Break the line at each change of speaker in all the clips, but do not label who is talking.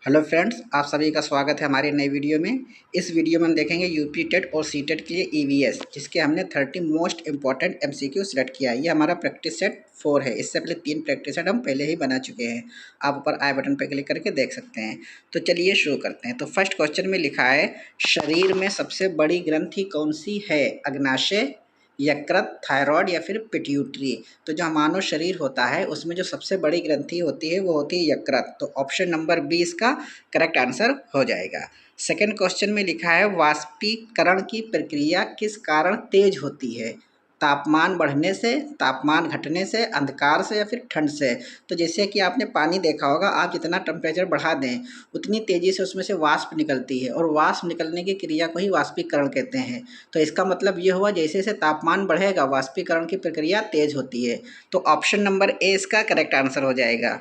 Hello friends, आप सभी का स्वागत है हमारे नए वीडियो में। इस वीडियो में हम देखेंगे यूपी टेट और सी टेट के लिए ईवीएस, जिसके हमने 30 मोस्ट इंपॉर्टेंट एमसीक्यू सेलेक्ट किया है। ये हमारा प्रैक्टिस सेट 4 है। इससे पहले 3 प्रैक्टिस सेट हम पहले ही बना चुके हैं। आप ऊपर आई बटन पर क्लिक करके देख सकते हैं। तो चलिए शुरू करते हैं। तो फर्स्ट क्वेश्चन में लिखा है, शरीर में सबसे बड़ी ग्रंथि कौन सी है? अग्नाशय, यकृत, थायराइड या फिर पिट्यूटरी। तो जो मानव शरीर होता है उसमें जो सबसे बड़ी ग्रंथि होती है वो होती है यकृत। तो ऑप्शन नंबर बी इसका करेक्ट आंसर हो जाएगा। सेकंड क्वेश्चन में लिखा है, वाष्पीकरण की प्रक्रिया किस कारण तेज होती है? तापमान बढ़ने से, तापमान घटने से, अंधकार से या फिर ठंड से। तो जैसे कि आपने पानी देखा होगा, आप जितना टेम्परेचर बढ़ा दें उतनी तेज़ी से उसमें से वाष्प निकलती है, और वाष्प निकलने की क्रिया को ही वाष्पीकरण कहते हैं। तो इसका मतलब ये हुआ, जैसे जैसे तापमान बढ़ेगा वाष्पीकरण की प्रक्रिया तेज होती है। तो ऑप्शन नंबर ए इसका करेक्ट आंसर हो जाएगा।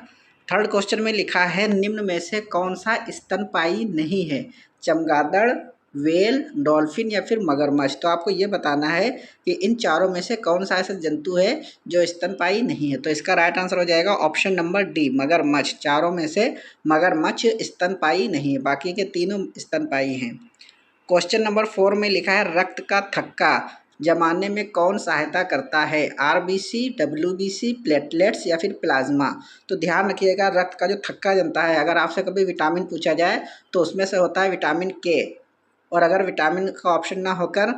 थर्ड क्वेश्चन में लिखा है, निम्न में से कौन सा स्तनपायी नहीं है? चमगादड़, व्हेल, डॉल्फिन या फिर मगरमच्छ। तो आपको ये बताना है कि इन चारों में से कौन सा ऐसा जंतु है जो स्तनपायी नहीं है। तो इसका राइट आंसर हो जाएगा ऑप्शन नंबर डी, मगरमच्छ। चारों में से मगरमच्छ स्तनपायी नहीं है, बाकी के तीनों स्तनपायी हैं। क्वेश्चन नंबर 4 में लिखा है, रक्त का थक्का जमाने में कौन सहायता करता है? आरबीसी, डब्ल्यूबीसी, प्लेटलेट्स या फिर प्लाज्मा। तो ध्यान रखिएगा, रक्त का जो थक्का जमता है, अगर आपसे कभी विटामिन पूछा जाए तो उसमें से होता है विटामिन के। और अगर विटामिन का ऑप्शन ना होकर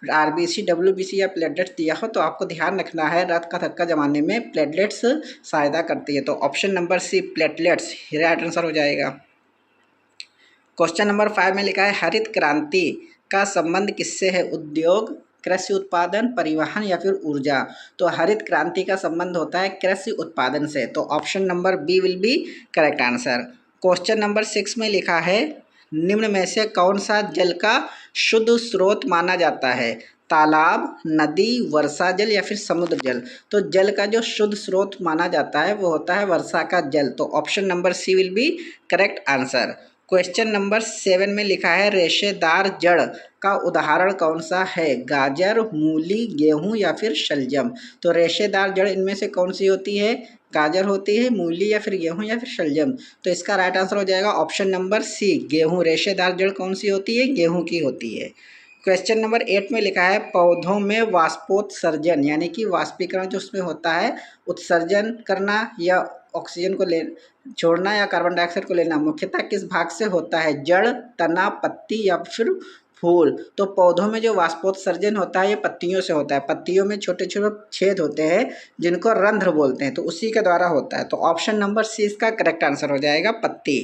आरबीसी, डब्ल्यूबीसी या प्लेटलेट्स दिया हो तो आपको ध्यान रखना है, रक्त का थक्का जमाने में प्लेटलेट्स सहायता करती है। तो option number C, platelets, right answer हो जाएगा। क्वेश्चन नंबर 5 में लिखा है, हरित क्रांति का संबंध किससे है? उद्योग, कृषि उत्पादन, परिवहन या फिर ऊर्जा। तो हरित क्रांति का संबंध होता है कृषि उत्पादन से। तो option number B will be correct answer. Question number 6 में लिखा है, निम्न में से कौन सा जल का शुद्ध स्रोत माना जाता है? तालाब, नदी, वर्षा जल या फिर समुद्र जल। तो जल का जो शुद्ध स्रोत माना जाता है वो होता है वर्षा का जल। तो option number C will be correct answer. Question number 7 में लिखा है, रेशेदार जड़ का उदाहरण कौन सा है? गाजर, मूली, गेहूं या फिर शलजम। तो रेशेदार जड़ इनमें से कौन सी होती है? गाजर होती है, मूली या फिर गेहूं या फिर शलजम। तो इसका राइट आंसर हो जाएगा ऑप्शन नंबर सी, गेहूं। रेशेदार जड़ कौन सी होती है? गेहूं की होती है। क्वेश्चन नंबर 8 में लिखा है, पौधों में वाष्पोत्सर्जन यानी कि वाष्पीकरण जो उसमें होता है, उत्सर्जन करना या ऑक्सीजन को ले छोड़ना या कार्बन डाइऑक्साइड को लेना, मुख्यतः किस भाग से होता है? जड़, तना, पत्ती या फिर फूल। तो पौधों में जो वाष्पोत्सर्जन होता है ये पत्तियों से होता है। पत्तियों में छोटे छोटे छेद होते हैं जिनको रंध्र बोलते हैं, तो उसी के द्वारा होता है। तो ऑप्शन नंबर सी इसका करेक्ट आंसर हो जाएगा, पत्ती।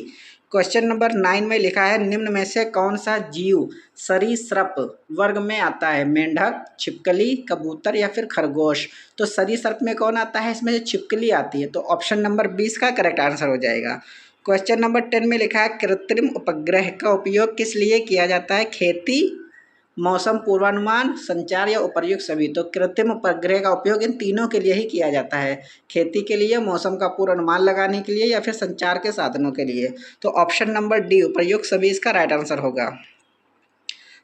क्वेश्चन नंबर 9 में लिखा है, निम्न में से कौन सा जीव सरीसृप वर्ग में आता है? मेंढक, छिपकली, कबूतर या फिर खरगोश। तो सरीसृप में कौन आता है? इसमें से छिपकली आती है। तो ऑप्शन नंबर 20 का करेक्ट आंसर हो जाएगा। क्वेश्चन नंबर 10 में लिखा है, कृत्रिम उपग्रह का उपयोग किस लिए किया जाता है? खेती, मौसम पूर्वानुमान, संचार या उपर्युक्त सभी। तो कृत्रिम उपग्रह का उपयोग इन तीनों के लिए ही किया जाता है, खेती के लिए, मौसम का पूर्वानुमान लगाने के लिए या फिर संचार के साधनों के लिए। तो ऑप्शन नंबर डी, उपर्युक्त सभी, इसका राइट आंसर होगा।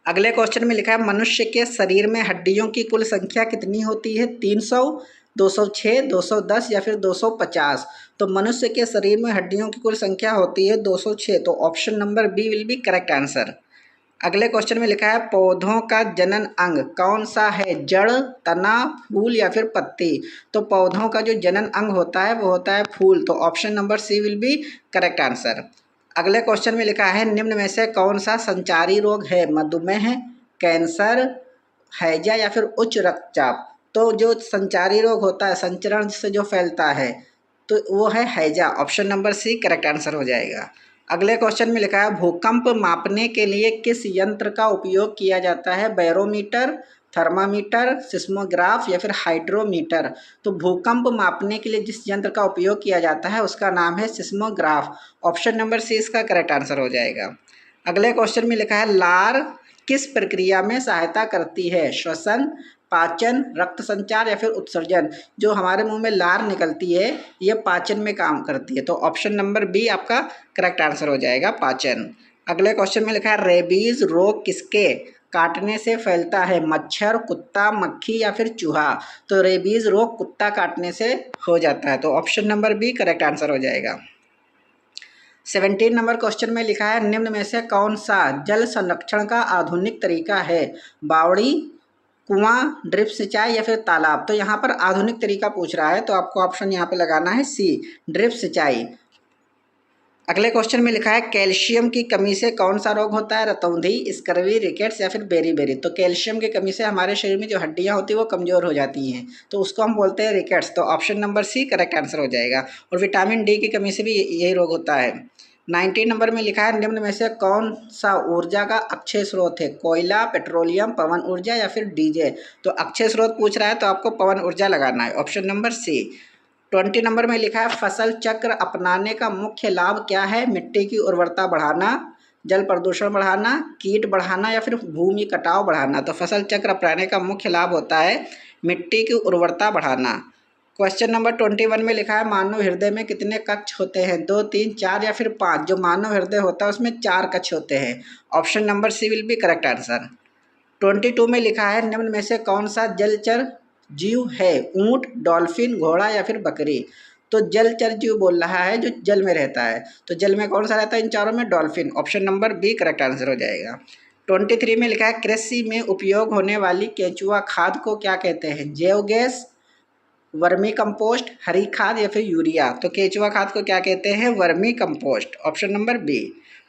अगले क्वेश्चन में लिखा है, मनुष्य के शरीर में हड्डियों की कुल संख्या कितनी होती है? 300, 206, 210 या फिर 250। तो मनुष्य के शरीर में हड्डियों की कुल संख्या होती है 206। तो option number B will be correct answer. अगले क्वेश्चन में लिखा है, पौधों का जनन अंग कौन सा है? जड़, तना, फूल या फिर पत्ती। तो पौधों का जो जनन अंग होता है वो होता है फूल। तो option number C will be correct answer. अगले क्वेश्चन में लिखा है, निम्न में से कौन सा संचारी रोग है? मधुमेह, कैंसर, हैजा या फिर उच्च रक्तचाप। तो जो संचारी रोग होता है, संचरण से जो फैलता है, तो वो है हैजा। Option number C correct answer हो जाएगा। अगले क्वेश्चन में लिखा है, भूकंप मापने के लिए किस यंत्र का उपयोग किया जाता है? बैरोमीटर, थर्मामीटर, सिस्मोग्राफ या फिर हाइड्रोमीटर। तो भूकंप मापने के लिए जिस यंत्र का उपयोग किया जाता है उसका नाम है सिस्मोग्राफ। ऑप्शन नंबर सी इसका करेक्ट आंसर हो जाएगा। अगले क्वेश्चन में लिखा है, लार किस प्रक्रिया में सहायता करती है? श्वसन, पाचन, रक्त संचार या फिर उत्सर्जन। जो हमारे मुंह में लार निकलती है ये पाचन में काम करती है। तो ऑप्शन नंबर बी आपका करेक्ट आंसर हो जाएगा, पाचन। अगले क्वेश्चन में लिखा है, रेबीज रोग किसके काटने से फैलता है? मच्छर, कुत्ता, मक्खी या फिर चूहा। तो रेबीज रोग कुत्ता काटने से हो जाता है। तो option number B correct answer हो जाएगा। 17 नंबर क्वेश्चन में लिखा है निम्न में से कौन सा जल संरक्षण का आधुनिक तरीका है? बावड़ी, कुआं, ड्रिप सिंचाई या फिर तालाब। तो यहाँ पर आधुनिक तरीका पूछ रहा है, तो आपको ऑप्शन यहाँ पे लगाना है सी, ड्रिप सिंचाई। अगले क्वेश्चन में लिखा है कैल्शियम की कमी से कौन सा रोग होता है? रतौंधी, स्कर्वी, रिकेट्स या फिर बेरी। तो कैल्शियम की कमी से हमारे शरीर में जो हड्डियां होती हैं वो कमज़ोर हो जाती हैं, तो उसको हम बोलते हैं रिकेट्स। तो option number C correct answer हो जाएगा। और विटामिन डी की कमी से भी यही रोग होता है। 19 नंबर में लिखा है निम्न में से कौन सा ऊर्जा का अक्षय स्रोत है? कोयला, पेट्रोलियम, पवन ऊर्जा या फिर डीजल। तो अक्षय स्रोत पूछ रहा है, तो आपको पवन ऊर्जा लगाना है, ऑप्शन नंबर सी। 20 नंबर में लिखा है फसल चक्र अपनाने का मुख्य लाभ क्या है? मिट्टी की उर्वरता बढ़ाना, जल प्रदूषण बढ़ाना, कीट बढ़ाना या फिर भूमि कटाव बढ़ाना। तो फसल चक्र अपनाने का मुख्य लाभ होता है मिट्टी की उर्वरता बढ़ाना। क्वेश्चन नंबर 21 में लिखा है मानव हृदय में कितने कक्ष होते हैं? 2, 3, 4 या फिर 5। जो मानव हृदय होता है उसमें 4 कक्ष होते हैं, option number C will be correct answer. 22 में लिखा है निम्न में से कौन सा जलचर जीव है? ऊंट, डॉल्फिन, घोड़ा या फिर बकरी। तो जलचर जीव बोल रहा है जो जल में रहता है, तो जल में कौन सा रहता है इन चारों में? Dolphin, option number B correct answer हो जाएगा। 23 में लिखा है कृषि में उपयोग होने वाली केंचुआ खाद को क्या कहते हैं? जैव गैस, वर्मी कंपोस्ट, हरी खाद या फिर यूरिया। तो केंचुआ खाद को क्या कहते हैं? Vermicompost, option number B.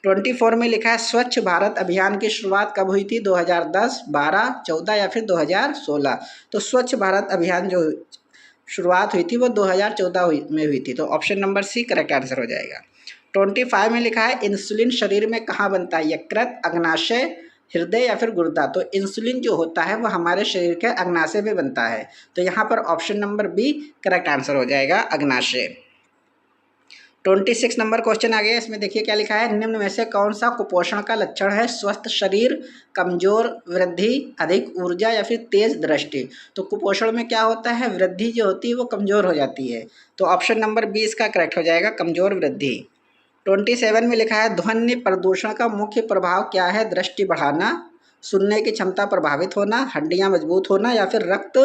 24 में लिखा है स्वच्छ भारत अभियान की शुरुआत कब हुई थी? 2010, 12, 14 या फिर 2016। तो स्वच्छ भारत अभियान जो शुरुआत हुई थी वो 2014 में हुई थी, तो option number C correct answer हो जाएगा। 25 में लिखा है इंसुलिन शरीर में कहाँ बनता है? यकृत, अग्नाशय, हृदय या फिर गुर्दा। तो इंसुलिन जो होता है वो हमारे शरीर के अग्नाशय में बनता है, तो यहाँ पर option number B correct answer हो जाएगा, अग्नाशय। 26 नंबर क्वेश्चन आ गया, इसमें देखिए क्या लिखा है निम्न में से कौन सा कुपोषण का लक्षण है? स्वस्थ शरीर, कमजोर वृद्धि, अधिक ऊर्जा या फिर तेज दृष्टि। तो कुपोषण में क्या होता है? वृद्धि जो होती है वो कमजोर हो जाती है, तो ऑप्शन नंबर बी इसका करेक्ट हो जाएगा, कमजोर वृद्धि। 27 में लिखा है ध्वनि प्रदूषण का मुख्य प्रभाव क्या है? दृष्टि बढ़ाना, सुनने की क्षमता प्रभावित होना, हड्डियां मजबूत होना या फिर रक्त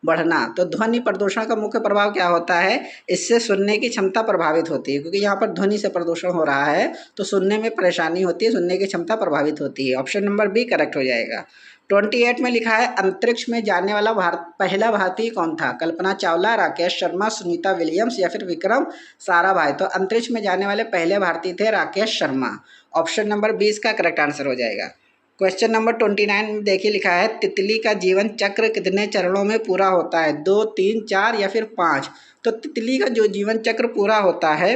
बढ़ना। तो ध्वनि प्रदूषण का मुख्य प्रभाव क्या होता है? इससे सुनने की क्षमता प्रभावित होती है, क्योंकि यहाँ पर ध्वनि से प्रदूषण हो रहा है तो सुनने में परेशानी होती है, सुनने की क्षमता प्रभावित होती है, ऑप्शन नंबर बी करेक्ट हो जाएगा। 28 में लिखा है अंतरिक्ष में जाने वाला पहला भारतीय कौन था? कल्पना चावला, राकेश शर्मा, सुनीता विलियम्स या फिर विक्रम साराभाई। तो अंतरिक्ष में जाने वाले पहले भारतीय थे राकेश शर्मा, ऑप्शन नंबर 20 का करेक्ट आंसर हो जाएगा। क्वेश्चन नंबर 29 में देखिए लिखा है तितली का जीवन चक्र कितने चरणों में पूरा होता है? 2, 3, 4 या फिर 5। तो तितली का जो जीवन चक्र पूरा होता है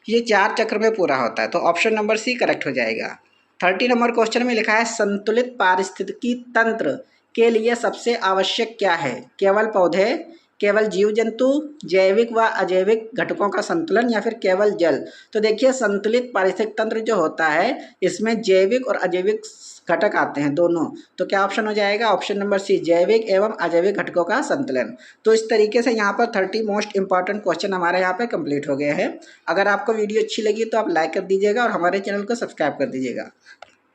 ये 4 चक्र में पूरा होता है, तो ऑप्शन नंबर सी करेक्ट हो जाएगा। 30 नंबर क्वेश्चन में लिखा है संतुलित पारिस्थितिकी तंत्र के लिए सबसे आवश्यक क्या है? केवल पौधे, केवल जीव जंतु, जैविक व अजैविक घटकों का संतुलन या फिर केवल जल। तो देखिए संतुलित पारिस्थितिक तंत्र जो होता है इसमें जैविक और अजैविक घटक आते हैं दोनों, तो क्या ऑप्शन हो जाएगा? ऑप्शन नंबर सी, जैविक एवं अजैविक घटकों का संतुलन। तो इस तरीके से यहाँ पर 30 मोस्ट इंपॉर्टेंट क्वेश्चन हमारे यहाँ पे कंप्लीट हो गए हैं। अगर आपको वीडियो अच्छी लगी तो आप लाइक कर दीजिएगा और हमारे चैनल को सब्सक्राइब कर दीजिएगा।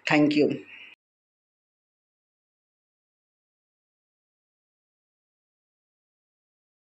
Thank you.